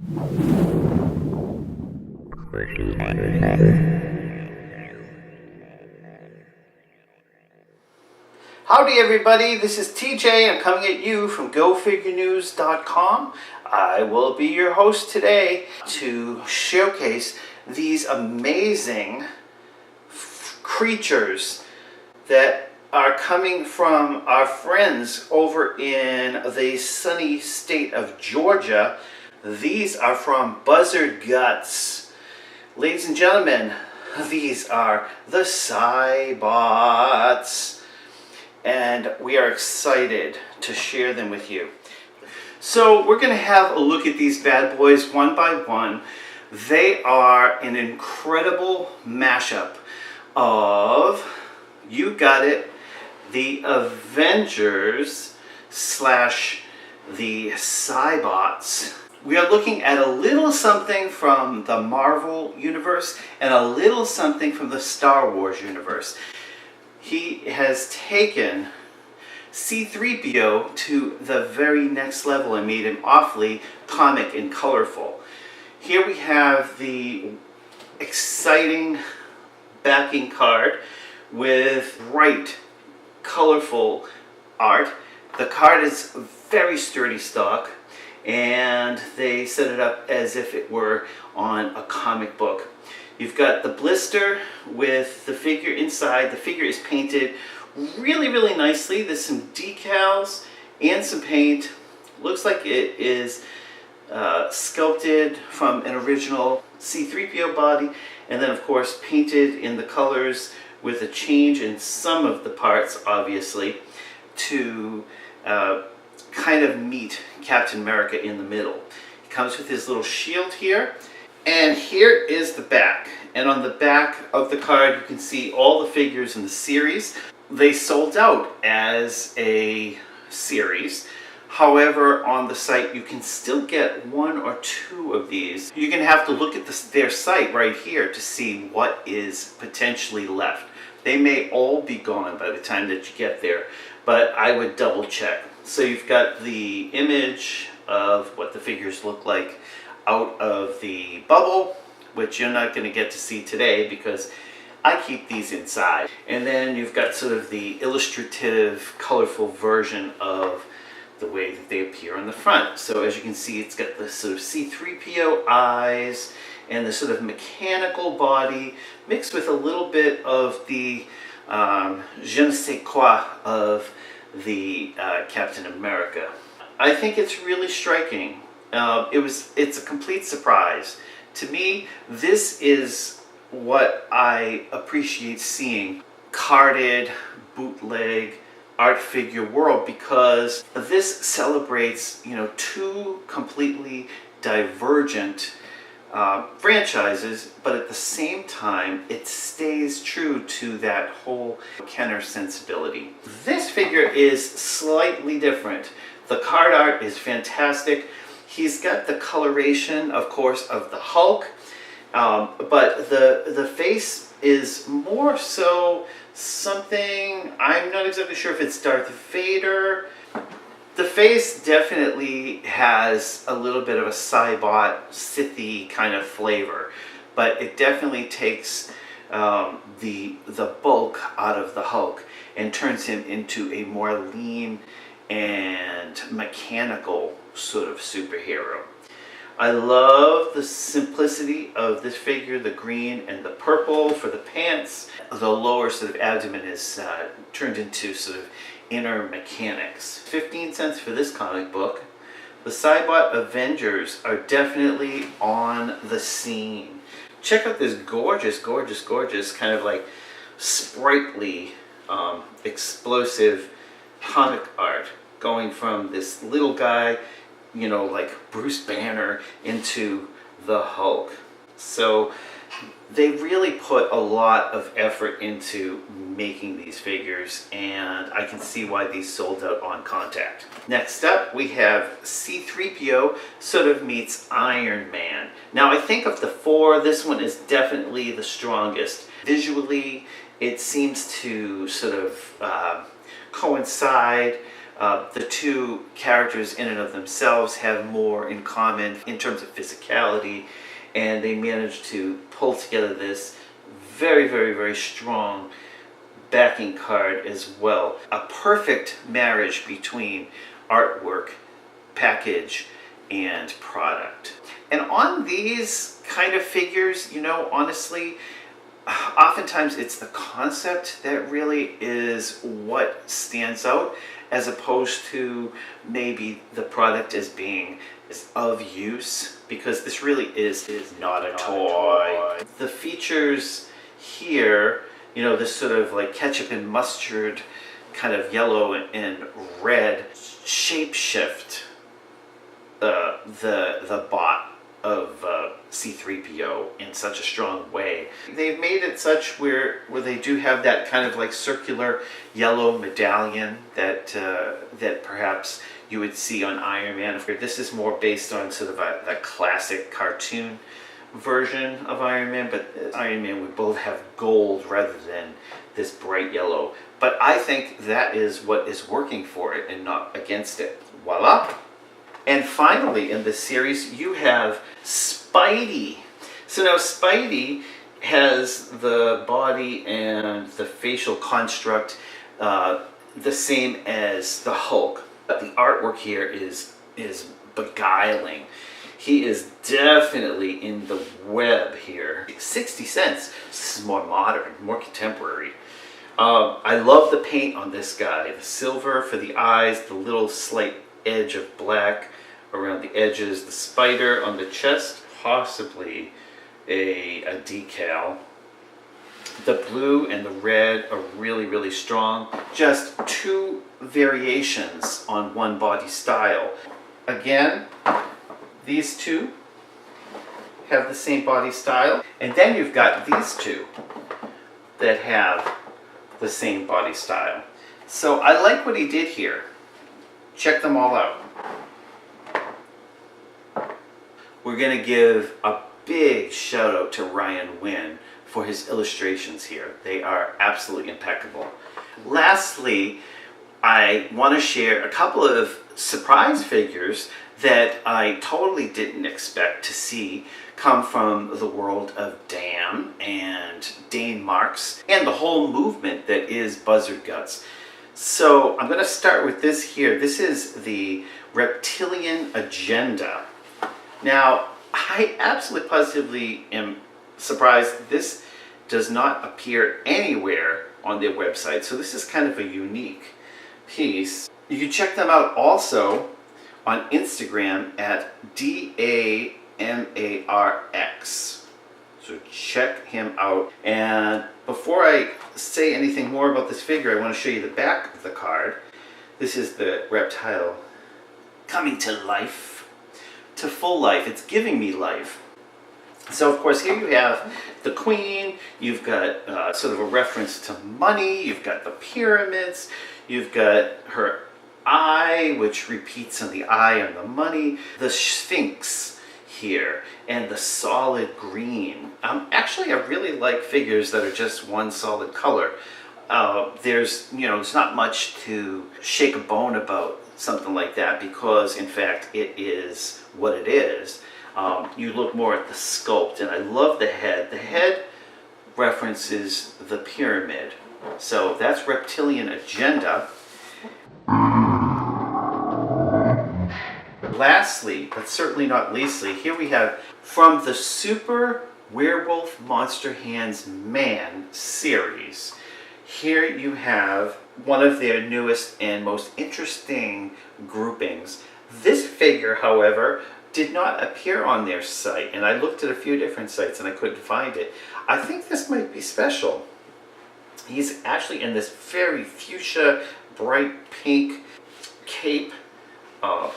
Howdy everybody, this is TJ. I'm coming at you from GoFigureNews.com. I will be your host today to showcase these amazing creatures that are coming from our friends over in the sunny state of Georgia. These are from Buzzard Guts. Ladies and gentlemen, these are the Cybots, and we are excited to share them with you. So we're going to have a look at these bad boys one by one. They are an incredible mashup of, you got it, the Avengers slash the Cybots. We are looking at a little something from the Marvel universe and a little something from the Star Wars universe. He has taken C-3PO to the very next level and made him awfully comic and colorful. Here we have the exciting backing card with bright, colorful art. The card is very sturdy stock, and they set it up as if it were on a comic book. You've got the blister with the figure inside. The figure is painted really, really nicely. There's some decals and some paint. Looks like it is sculpted from an original C-3PO body, and then of course painted in the colors with a change in some of the parts, obviously, to kind of meet Captain America in the middle. He comes with his little shield here, and here is the back. And on the back of the card you can see all the figures in the series. They sold out as a series. However, on the site you can still get one or two of these. You're going to have to look at their site right here to see what is potentially left. They may all be gone by the time that you get there, but I would double check. So you've got the image of what the figures look like out of the bubble, which you're not going to get to see today because I keep these inside. And then you've got sort of the illustrative, colorful version of the way that they appear on the front. So as you can see, it's got the sort of C-3PO eyes and the sort of mechanical body mixed with a little bit of the je ne sais quoi of the Captain America. I think it's really striking. It's a complete surprise. To me, this is what I appreciate seeing. Carded, bootleg, art figure world, because this celebrates, two completely divergent franchises, but at the same time it stays true to that whole Kenner sensibility. This figure is slightly different. The card art is fantastic. He's got the coloration, of course, of the Hulk, but the face is more so something, I'm not exactly sure if it's Darth Vader. The face definitely has a little bit of a Cybot, Sithy kind of flavor, but it definitely takes the bulk out of the Hulk and turns him into a more lean and mechanical sort of superhero. I love the simplicity of this figure, the green and the purple for the pants. The lower sort of abdomen is turned into sort of inner mechanics. 15 cents for this comic book. The Cybot Avengers are definitely on the scene. Check out this gorgeous, gorgeous, gorgeous kind of like sprightly, explosive comic art going from this little guy, like Bruce Banner, into the Hulk. So they really put a lot of effort into making these figures, and I can see why these sold out on contact. Next up, we have C-3PO sort of meets Iron Man. Now, I think of the four, this one is definitely the strongest. Visually, it seems to sort of coincide The two characters in and of themselves have more in common in terms of physicality, and they managed to pull together this very, very, very strong backing card as well. A perfect marriage between artwork, package, and product. And on these kind of figures, you know, honestly, oftentimes it's the concept that really is what stands out, as opposed to maybe the product as being of use, because this really is not a toy. The features here, you know, this sort of like ketchup and mustard kind of yellow and red shapeshift the bot of C-3PO in such a strong way. They've made it such where they do have that kind of like circular yellow medallion that that perhaps you would see on Iron Man. This is more based on sort of a classic cartoon version of Iron Man, but Iron Man would both have gold rather than this bright yellow. But I think that is what is working for it and not against it. Voila! And finally in this series you have Spidey. So now Spidey has the body and the facial construct the same as the Hulk. But the artwork here is beguiling. He is definitely in the web here. 60 cents. This is more modern, more contemporary. I love the paint on this guy. The silver for the eyes, the little slight edge of black around the edges, the spider on the chest, possibly a decal. The blue and the red are really, really strong. Just two variations on one body style. Again, these two have the same body style. And then you've got these two that have the same body style. So I like what he did here. Check them all out. We're going to give a big shout out to Ryan Wynn for his illustrations here. They are absolutely impeccable. Lastly, I want to share a couple of surprise figures that I totally didn't expect to see come from the world of Dan and Dane Marks and the whole movement that is Buzzard Guts. So I'm going to start with this here. This is the Reptilian Agenda. Now, I absolutely positively am surprised this does not appear anywhere on their website. So this is kind of a unique piece. You can check them out also on Instagram at DAMARX. So check him out. And before I say anything more about this figure, I want to show you the back of the card. This is the reptile coming to life, to full life. It's giving me life. So of course here you have the queen, you've got sort of a reference to money, you've got the pyramids, you've got her eye, which repeats on the eye and the money, the sphinx here, and the solid green. Actually, I really like figures that are just one solid color. There's not much to shake a bone about something like that, because in fact it is what it is. You look more at the sculpt, and I love the head. The head references the pyramid. So that's Reptilian Agenda. Lastly, but certainly not leastly, here we have from the Super Werewolf Monster Hands Man series. Here you have one of their newest and most interesting groupings. This figure, however, did not appear on their site, and I looked at a few different sites and I couldn't find it. I think this might be special. He's actually in this very fuchsia, bright pink cape.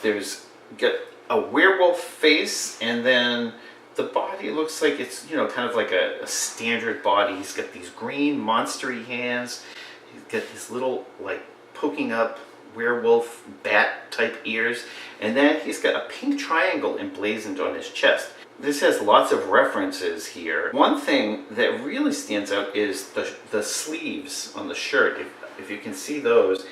There's got a werewolf face, and then the body looks like it's, kind of like a standard body. He's got these green monstery hands. He's got this little, like, poking up werewolf bat type ears, and then he's got a pink triangle emblazoned on his chest. This has lots of references here. One thing that really stands out is the sleeves on the shirt. If you can see those,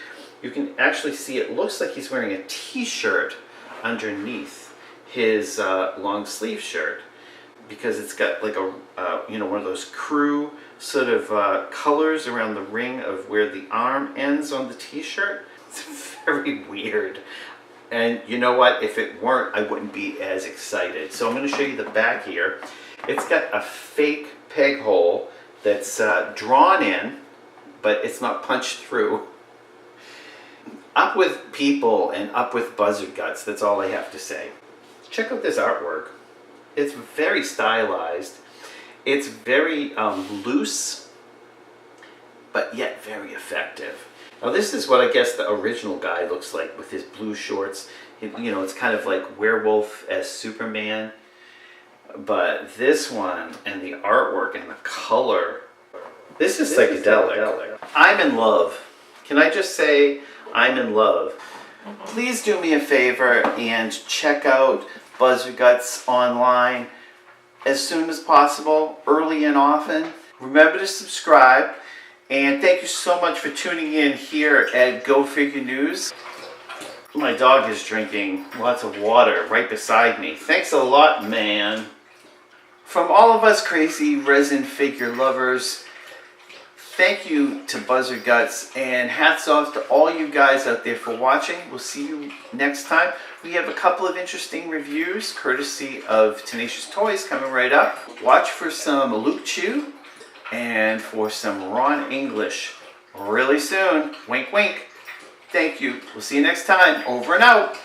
you can actually see it looks like he's wearing a t-shirt underneath his long sleeve shirt, because it's got like a one of those crew sort of colors around the ring of where the arm ends on the t-shirt. It's very weird. And you know what? If it weren't, I wouldn't be as excited. So I'm going to show you the back here. It's got a fake peg hole that's drawn in, but it's not punched through. Up with people and up with Buzzard guts. That's all I have to say. Check out this artwork. It's very stylized. It's very loose, but yet very effective. Now this is what I guess the original guy looks like with his blue shorts. It's kind of like Werewolf as Superman. But this one and the artwork and the color, this is psychedelic. I'm in love. Can I just say I'm in love? Please do me a favor and check out Buzzard Guts online as soon as possible, early and often. Remember to subscribe, and thank you so much for tuning in here at Go Figure News. My dog is drinking lots of water right beside me. Thanks a lot, man. From all of us crazy resin figure lovers, thank you to Buzzard Guts, and hats off to all you guys out there for watching. We'll see you next time. We have a couple of interesting reviews courtesy of Tenacious Toys coming right up. Watch for some Luke Chew and for some Ron English really soon. Wink, wink. Thank you. We'll see you next time. Over and out.